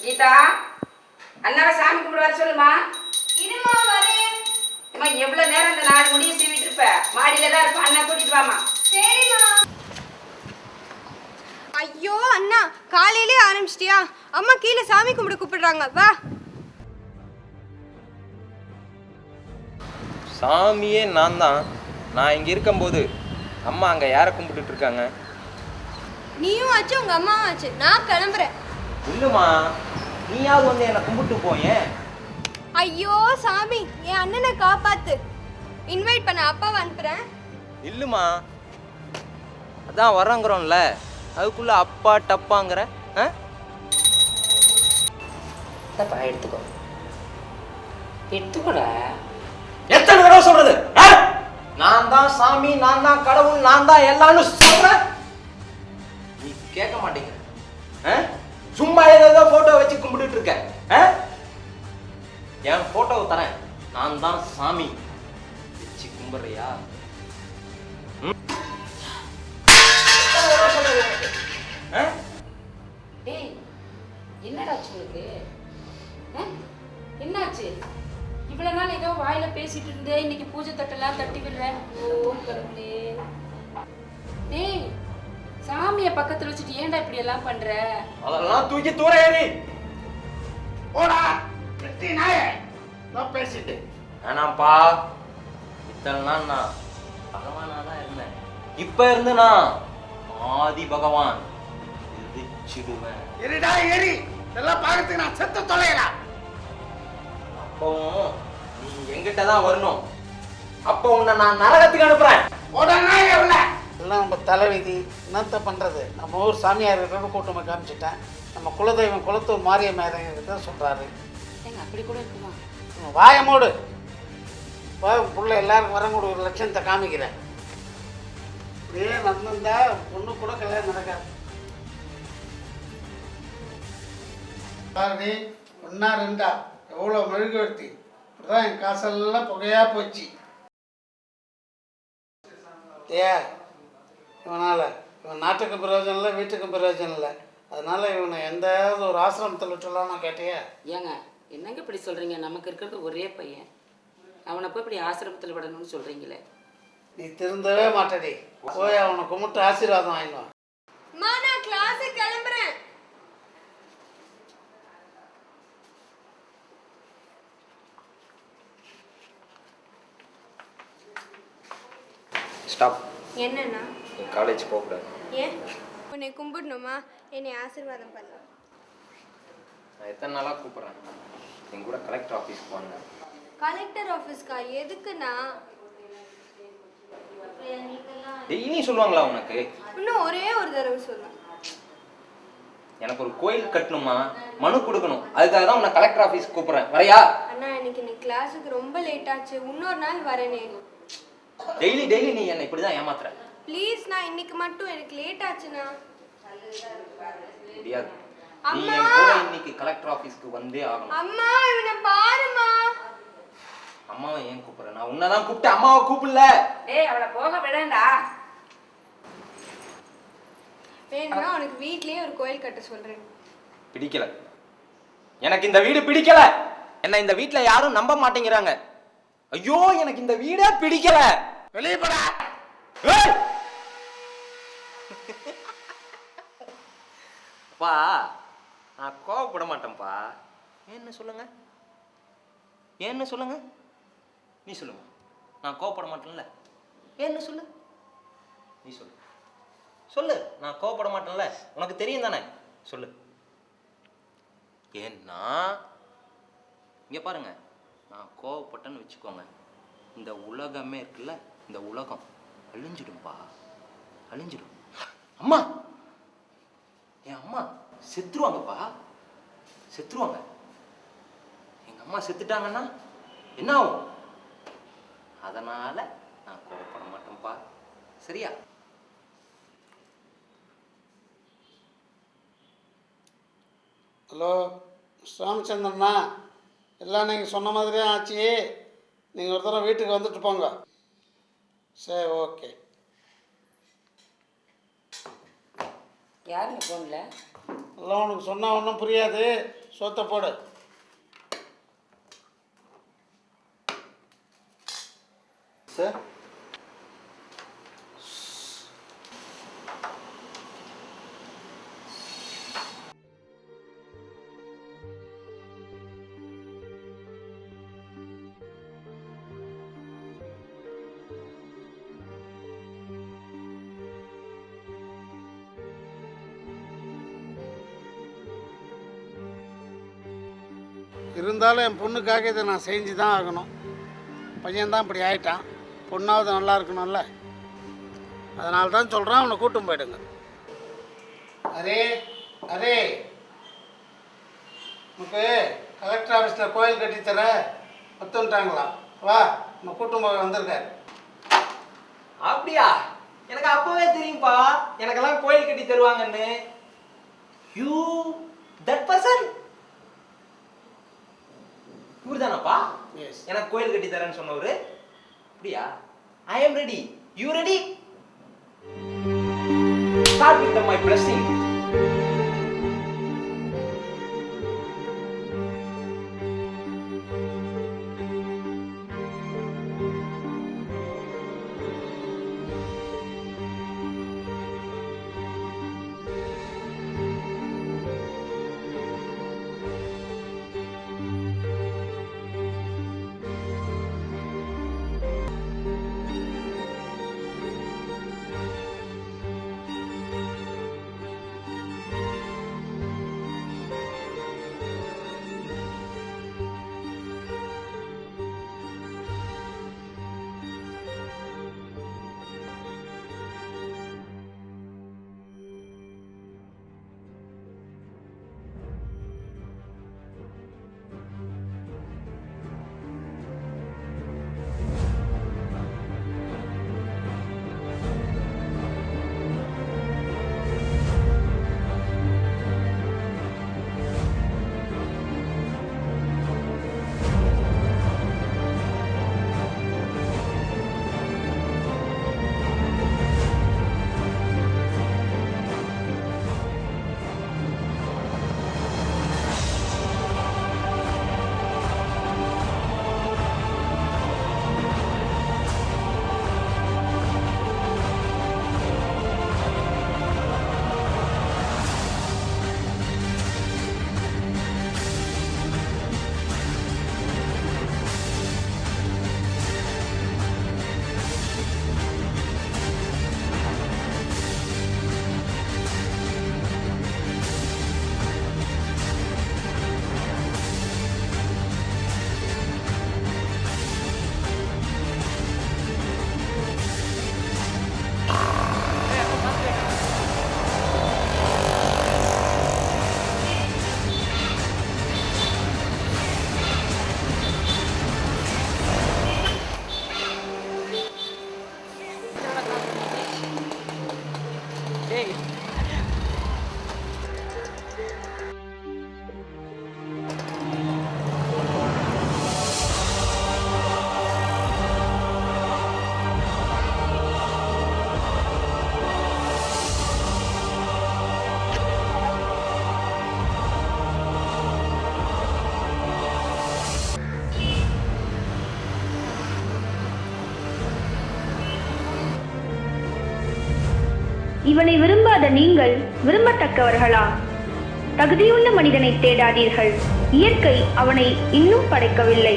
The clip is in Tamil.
கீதா, அண்ணாவை சாமி கும்பிட வர சொல்லுமா. இருமா வரேன். அம்மா எவ்வளவு நேரம் இந்த 4 முடிய சீவிட்டு இருப்ப? மாடியில தான் இருப்ப. அண்ணா கூட்டிட்டு வாமா. சரிம்மா. ஐயோ அண்ணா, காலையிலே ஆரம்பிச்சிட்டியா? அம்மா கீழே சாமி கும்பிட கூப்பிடுறாங்க, வா. சாமியே நான் தான். நான் இங்கே இருக்கும்போது அம்மா அங்கே யாரை கும்பிட்டுட்டு இருக்காங்க? நீயும் ஆச்சு, உங்க அம்மாவும் ஆச்சு. நான் கிளம்புறேன். இல்லைம்மா, நீயாவது வந்து என்னை கும்பிட்டு போயேன். ஐயோ சாமி, என் அண்ணனை காப்பாத்து. இன்வைட் பண்ண அப்பாவை அனுப்புறேன். இல்லைம்மா, அதான் வரங்கிறோம்ல, அதுக்குள்ள அப்பா டப்பாங்கிற. எடுத்துக்கோ, எடுத்துக்கோடா. எத்தனை தடவை சொல்றது? நான் தான் சாமி, நான் தான் கடவுள், நான் தான் எல்லாரும் சொல்றேன். நீ கேட்க மாட்டேங்கிற. சும்மா ஏதோ போட்டோ வச்சு கும்பிட்டு இருக்க. என் போட்டோவை தரேன், நான் தான் சாமி வச்சு கும்பிடுறியா? டேய், என்னடா உங்களுக்கு? என்னாச்சு? இவ்வளவு நாள் ஏதோ வாயில பேசிட்டு இருந்தே, இன்னைக்கு பூஜை தட்டெல்லாம் தட்டி விடுறேன். ஓ கடவுளே. டேய், சாமியை பக்கத்துல வச்சுட்டு ஏன்டா இப்படி எல்லாம் பண்ற? அதெல்லாம் தூக்கி தூர ஏறி போடா வெட்டி நாயே. நான் பேசிட்டு வேணாம்ப்பா. இத்தனை நாள் நான் பகவானா தான் இருந்தேன். இப்ப இருந்து நான் ஆதி பகவான் எரிச்சிடுவேன். எரிடா எரி. இதெல்லாம் பார்க்கறதுக்கு நான் செத்து தொலைகிறேன். அப்பவும் நீ எங்கிட்ட தான் வரணும். அப்போ உன்னை நான் நரகத்துக்கு அனுப்புறேன். போடா நாயே உள்ள. எல்லாம் நம்ம தலைவிதி. என்னத்த பண்றது? நம்ம ஊர் சாமியார் கூட்டமை காமிச்சிட்டேன். நம்ம குலதெய்வம் குலத்தூர் மாரியம்மா சொல்றாரு. ஏங்க அப்படி கூட இருக்குமா? வாய மூடு. புள்ள எல்லாருக்கும் வரக்கூடிய ஒரு லட்சணத்தை காமிக்கிறேன். இப்படியே நடந்திருந்தா பொண்ணு கூட கல்யாணம் நடக்காது. பாரதி, ஒன்னா ரெண்டா எவ்வளோ மெழுகுவர்த்தி. இப்படிதான் என் காசெல்லாம் புகையா போச்சு. ஏ இவனால் இவன் நாட்டுக்கும் பிரயோஜனம் இல்லை, வீட்டுக்கும் பிரயோஜனம் இல்லை. அதனால இவனை எந்தாவது ஒரு ஆசிரமத்தில் விட்டுலாம் நான் கேட்டியா? ஏங்க என்னங்க இப்படி சொல்றீங்க? நமக்கு இருக்கிறது ஒரே பையன், அவனை போய் இப்படி ஆசிரமத்தில் விடணும்னு சொல்றீங்களே. நீ திருந்தவே மாட்டடி. போய் அவனை கும்பிட்டு ஆசீர்வாதம் வாங்கிடுவான். அம்மா, நான் கிளாஸுக்கு கிளம்புறேன். ஸ்டாப். என்னண்ணா? காலேஜ் போகக்கூடாது. ஏன்? உன்னை கும்பிடணுமா? என்னை ஆசீர்வாதம் பண்ண. நான் எத்தனை நாளாக கூப்பிட்றேன், என் கூட கலெக்டர் ஆஃபீஸ்க்கு வாங்க. கலெக்டர் ஆஃபீஸ்க்கா? எதுக்குண்ணா? டெய்லி சொல்லுவாங்களா உனக்கு? இன்னும் ஒரே ஒரு தடவை சொல்லு. எனக்கு ஒரு கோயில் கட்டணுமா, மனு கொடுக்கணும். அதுக்காக தான் உன்னை கலெக்டர் ஆஃபீஸ் கூப்பிட்றேன். வரையா? அண்ணா, எனக்கு நீ கிளாஸுக்கு ரொம்ப லேட் ஆச்சு. இன்னொரு நாள் வரேனே. டெய்லி நீ என்னை இப்படி தான் ஏமாத்துற. ப்ளீஸ், நான் இன்னைக்கு மட்டும், எனக்கு லேட் ஆச்சுண்ணா. முடியாது. நீ என் கூட இன்னைக்கு கலெக்டர் ஆஃபீஸ்க்கு வந்தே ஆகணும். அம்மா, இவனை பாருமா. அம்மாவை ஏன் கூப்பிடுற? நான் உன்னை தான் கூப்பிட்டு அம்மாவை கூப்பிடல. டேய், அவளை போக விடண்டா. வேணும்னா உனக்கு வீட்லயே ஒரு கோயில் கட்ட சொல்றேன். பிடிக்கல. எனக்கு இந்த வீடு பிடிக்கல. என்ன இந்த வீட்ல யாரும் நம்ப மாட்டேங்கிறாங்க. ஐயோ, எனக்கு இந்த வீடே பிடிக்கல. வெளியே போடா. பா, நான் கோவப்பட மாட்டேன்ப்பா. ஏன்னு சொல்லுங்க, ஏன்னு சொல்லுங்க. நீ சொல்லுங்க. நான் கோவப்பட மாட்டேன்ல. ஏன்னு சொல்லு. நீ சொல்லு. சொல்லு. நான் கோவப்பட மாட்டேன்ல. உனக்கு தெரியும் தானே? சொல்லு. ஏன்னா இங்க பாருங்க, நான் கோவப்பட்டேன்னு வச்சுக்கோங்க, இந்த உலகமே இருக்குல்ல, இந்த உலகம் அழிஞ்சிடும்பா, அழிஞ்சிடும். அம்மா, என் அம்மா செத்துருவாங்கப்பா, செத்துருவாங்க. எங்க அம்மா செத்துட்டாங்கன்னா என்ன ஆகும்? அதனால நான் கோவப்பட மாட்டேன்ப்பா. சரியா? ஹலோ ராமச்சந்திரனா, எல்லாம் நீங்கள் சொன்ன மாதிரியே ஆச்சு. நீங்கள் ஒரு தடவை வீட்டுக்கு வந்துட்டு போங்க. சரி, ஓகே. யாருங்க ஃபோனில்? எல்லாம் உனக்கு சொன்னால் ஒன்றும் புரியாது. சோத்தை போடு. சார், இருந்தாலும் என் பொண்ணுக்காக இதை நான் செஞ்சு தான் ஆகணும். பையன்தான் இப்படி ஆயிட்டான், பொண்ணாவது நல்லா இருக்கணும்ல. அதனால தான் சொல்கிறேன், அவனை கூட்டும் போயிடுங்க. அரே அரே, உனக்கு கலெக்டர் ஆஃபீஸில் கோயில் கட்டித்தர ஒத்துட்டாங்களா? வா, உன்னை கூட்டும் போய் வந்திருக்காரு. அப்படியா? எனக்கு அப்பவே தெரியும்பா எனக்கெல்லாம் கோயில் கட்டி தருவாங்கன்னு. யூ தட் பர்சன் இவர்தானப்பா எஸ். எனக்கு கோயில் கட்டி தரேன்னு சொன்னவரு? அப்படியா? ஐ am ready. You ready? Start with my blessing. இவனை விரும்பாத நீங்கள் விரும்பத்தக்கவர்களா? தகுதியுள்ள மனிதனை தேடாதீர்கள், இயற்கை அவனை இன்னும் படைக்கவில்லை.